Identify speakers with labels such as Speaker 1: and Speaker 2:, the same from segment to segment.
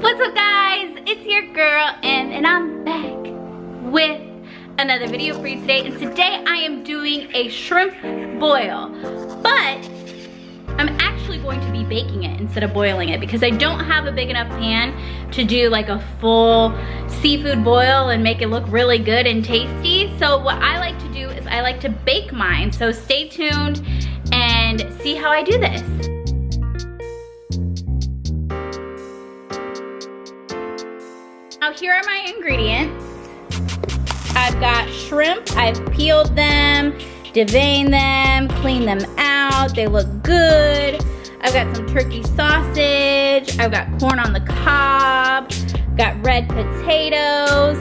Speaker 1: What's up guys? It's your girl and I'm back with another video for you today. And today I am doing a shrimp boil, but I'm actually going to be baking it instead of boiling it because I don't have a big enough pan to do like a full seafood boil and make it look really good and tasty. So what I like to do is I like to bake mine. So stay tuned and see how I do this. Now here are my ingredients. I've got shrimp, I've peeled them, deveined them, cleaned them out, they look good. I've got some turkey sausage, I've got corn on the cob, got red potatoes,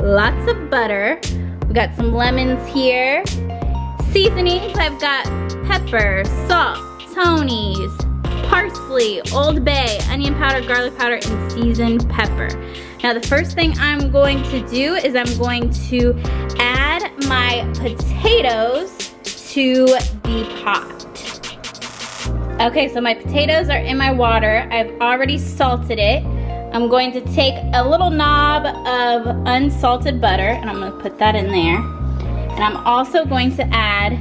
Speaker 1: lots of butter. We got some lemons here. Seasonings, I've got pepper, salt, Tony's, parsley, Old Bay, onion powder, garlic powder, and seasoned pepper. Now the first thing I'm going to do is I'm going to add my potatoes to the pot. Okay, so my potatoes are in my water. I've already salted it. I'm going to take a little knob of unsalted butter and I'm going to put that in there. And I'm also going to add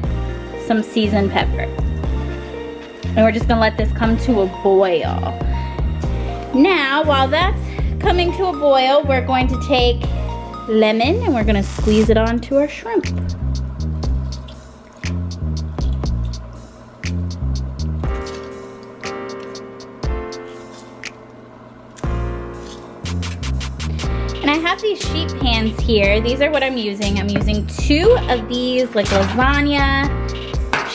Speaker 1: some seasoned pepper. And we're just going to let this come to a boil. Now, while that's coming to a boil, we're going to take lemon and we're going to squeeze it onto our shrimp. And I have these sheet pans here. These are what I'm using. I'm using 2 of these like lasagna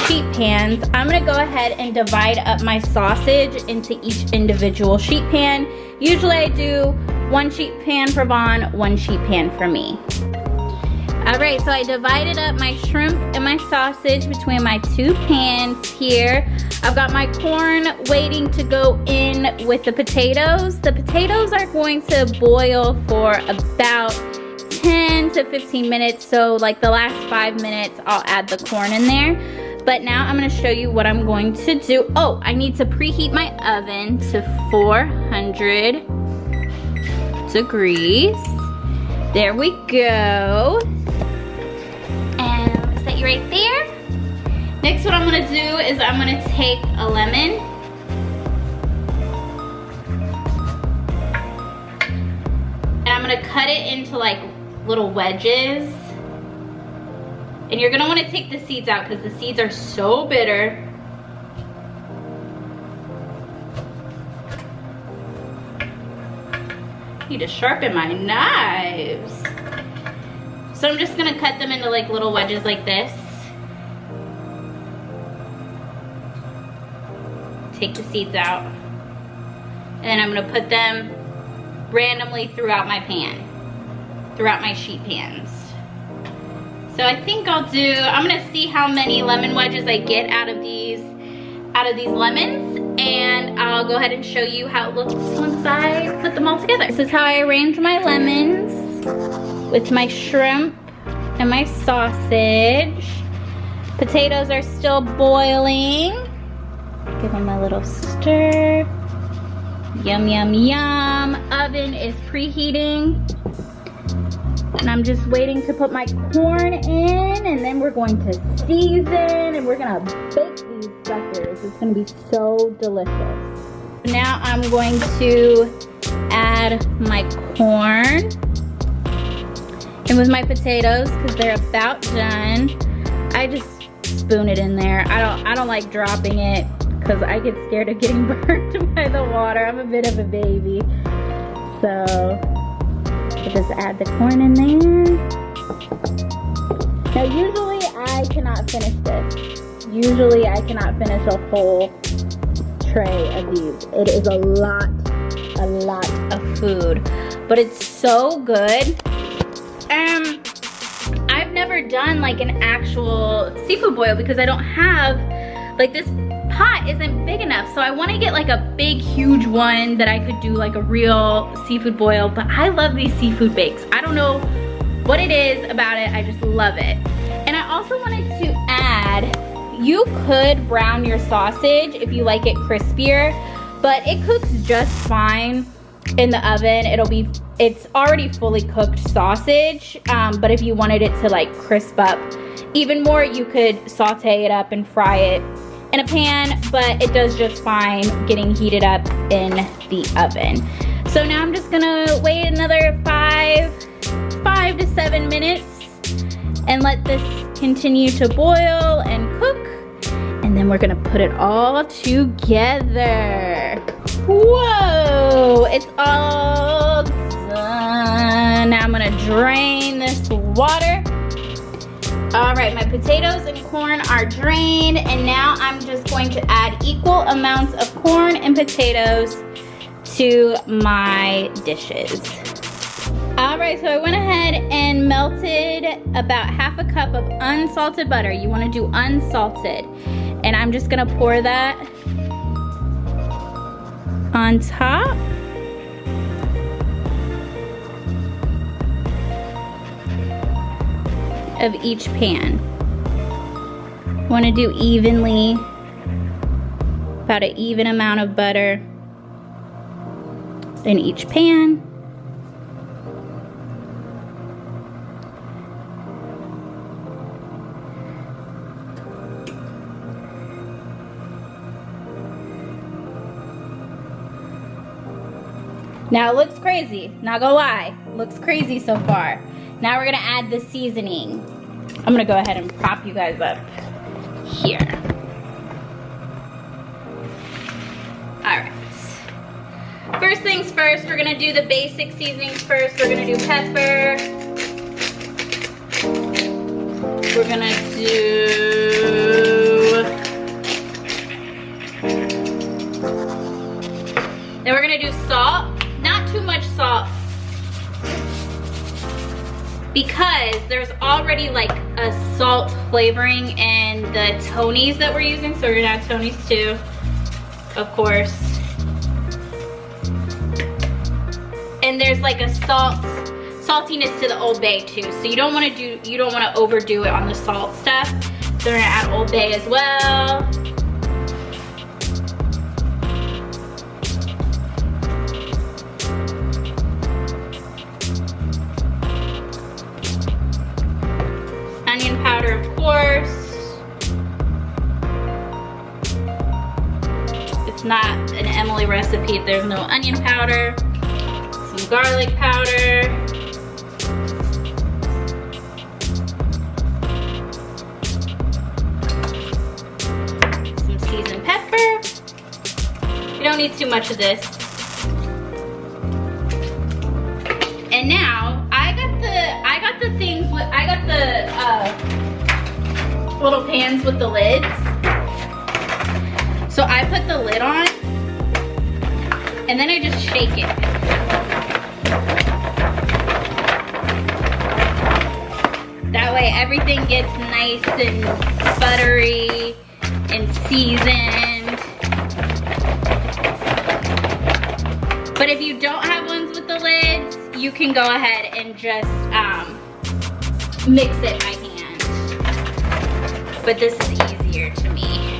Speaker 1: sheet pans. I'm gonna go ahead and divide up my sausage into each individual sheet pan. Usually I do 1 sheet pan for Vaughn, 1 sheet pan for me. All right, so I divided up my shrimp and my sausage between my 2 pans here. I've got my corn waiting to go in with the potatoes. The potatoes are going to boil for about 10 to 15 minutes. So like the last 5 minutes, I'll add the corn in there. But now I'm gonna show you what I'm going to do. Oh, I need to preheat my oven to 400 degrees. There we go. And I'm gonna set you right there. Next, what I'm gonna do is I'm gonna take a lemon. And I'm gonna cut it into like little wedges. And you're gonna wanna take the seeds out because the seeds are so bitter. I need to sharpen my knives. So I'm just gonna cut them into like little wedges like this. Take the seeds out. And then I'm gonna put them randomly throughout my pan, throughout my sheet pans. So I think I'm gonna see how many lemon wedges I get out of these lemons, and I'll go ahead and show you how it looks once I put them all together. This is how I arrange my lemons with my shrimp and my sausage. Potatoes are still boiling. Give them a little stir. Yum, yum, yum. Oven is preheating. And I'm just waiting to put my corn in, and then we're going to season, and we're gonna bake these suckers. It's gonna be so delicious. Now I'm going to add my corn and with my potatoes, because they're about done. I just spoon it in there. I don't like dropping it because I get scared of getting burnt by the water. I'm a bit of a baby. So just add the corn in there. Now usually I cannot finish this. Usually I cannot finish a whole tray of these. It is a lot of food, but it's so good. I've never done like an actual seafood boil because I don't have, like this pot isn't big enough. So I want to get like a big, huge one that I could do like a real seafood boil, but I love these seafood bakes. I don't know what it is about it, I just love it. And I also wanted to add, you could brown your sausage if you like it crispier, but it cooks just fine in the oven, it's already fully cooked sausage, but if you wanted it to like crisp up even more, you could saute it up and fry it in a pan, but it does just fine getting heated up in the oven. So now I'm just gonna wait another 5 to 7 minutes and let this continue to boil and cook, and then we're gonna put it all together. Whoa, it's all done. Now I'm gonna drain this water. All right, my potatoes and corn are drained, and now I'm just going to add equal amounts of corn and potatoes to my dishes. All right, so I went ahead and melted about half a cup of unsalted butter. You wanna do unsalted. And I'm just gonna pour that on top. Of each pan. Want to do evenly, about an even amount of butter in each pan. Now it looks crazy, not gonna lie, looks crazy so far. Now we're gonna add the seasoning. I'm gonna go ahead and prop you guys up here. All right. First things first, we're gonna do the basic seasonings first. We're gonna do pepper. We're gonna then we're gonna do salt. Not too much salt, because there's already like a salt flavoring in the Tony's that we're using, so we're gonna add Tony's too, of course. And there's like a saltiness to the Old Bay too, so you don't want to overdo it on the salt stuff. So we're gonna add Old Bay as well. Onion powder, of course. It's not an Emily recipe if there's no onion powder. Some garlic powder. Some seasoned pepper. You don't need too much of this. And now I got the little pans with the lids. So I put the lid on and then I just shake it. That way everything gets nice and buttery and seasoned. But if you don't have ones with the lids, you can go ahead and just mix it by hand. But this is easier to me.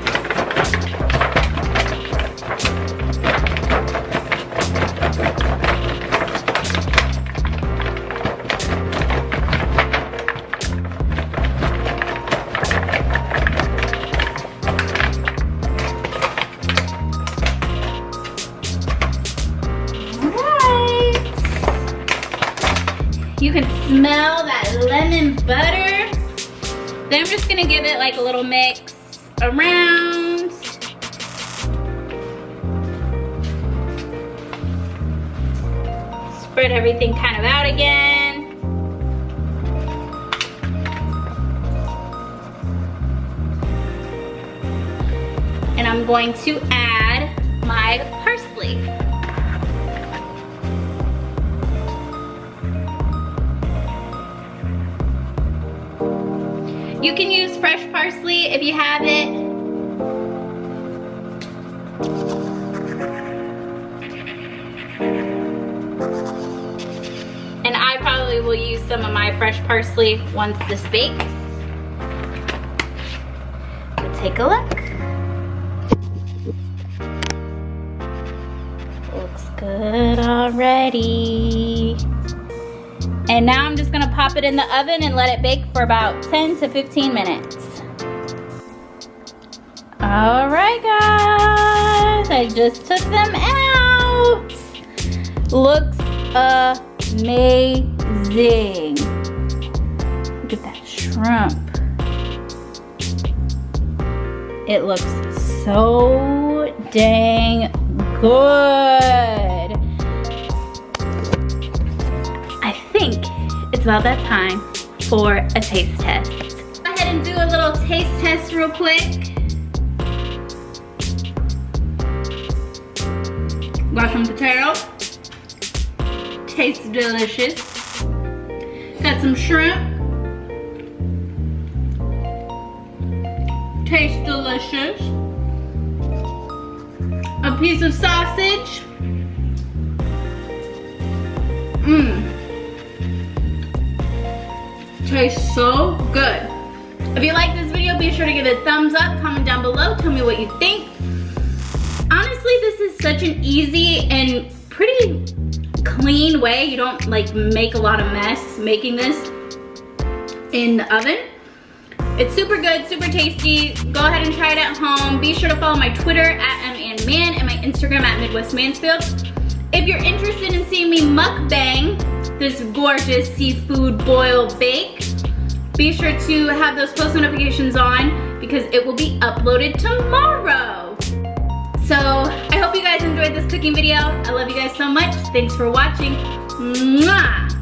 Speaker 1: You can smell that lemon butter. Then I'm just gonna give it like a little mix around. Spread everything kind of out again. And I'm going to add my parsley. You can use fresh parsley if you have it. And I probably will use some of my fresh parsley once this bakes. So take a look. Looks good already. And now I'm just gonna pop it in the oven and let it bake for about 10 to 15 minutes. All right, guys, I just took them out. Looks amazing. Look at that shrimp. It looks so dang good. I think it's about that time for a taste test. Go ahead and do a little taste test real quick. Got some potato. Tastes delicious. Got some shrimp. Tastes delicious. A piece of sausage. Tastes so good. If you like this video, be sure to give it a thumbs up, comment down below, tell me what you think. Honestly, this is such an easy and pretty clean way. You don't like make a lot of mess making this in the oven. It's super good, super tasty. Go ahead and try it at home. Be sure to follow my Twitter at @MannMan and my Instagram at Midwest Mansfield. If you're interested in seeing me mukbang this gorgeous seafood boil bake, be sure to have those post notifications on because it will be uploaded tomorrow. So I hope you guys enjoyed this cooking video. I love you guys so much. Thanks for watching. Mwah!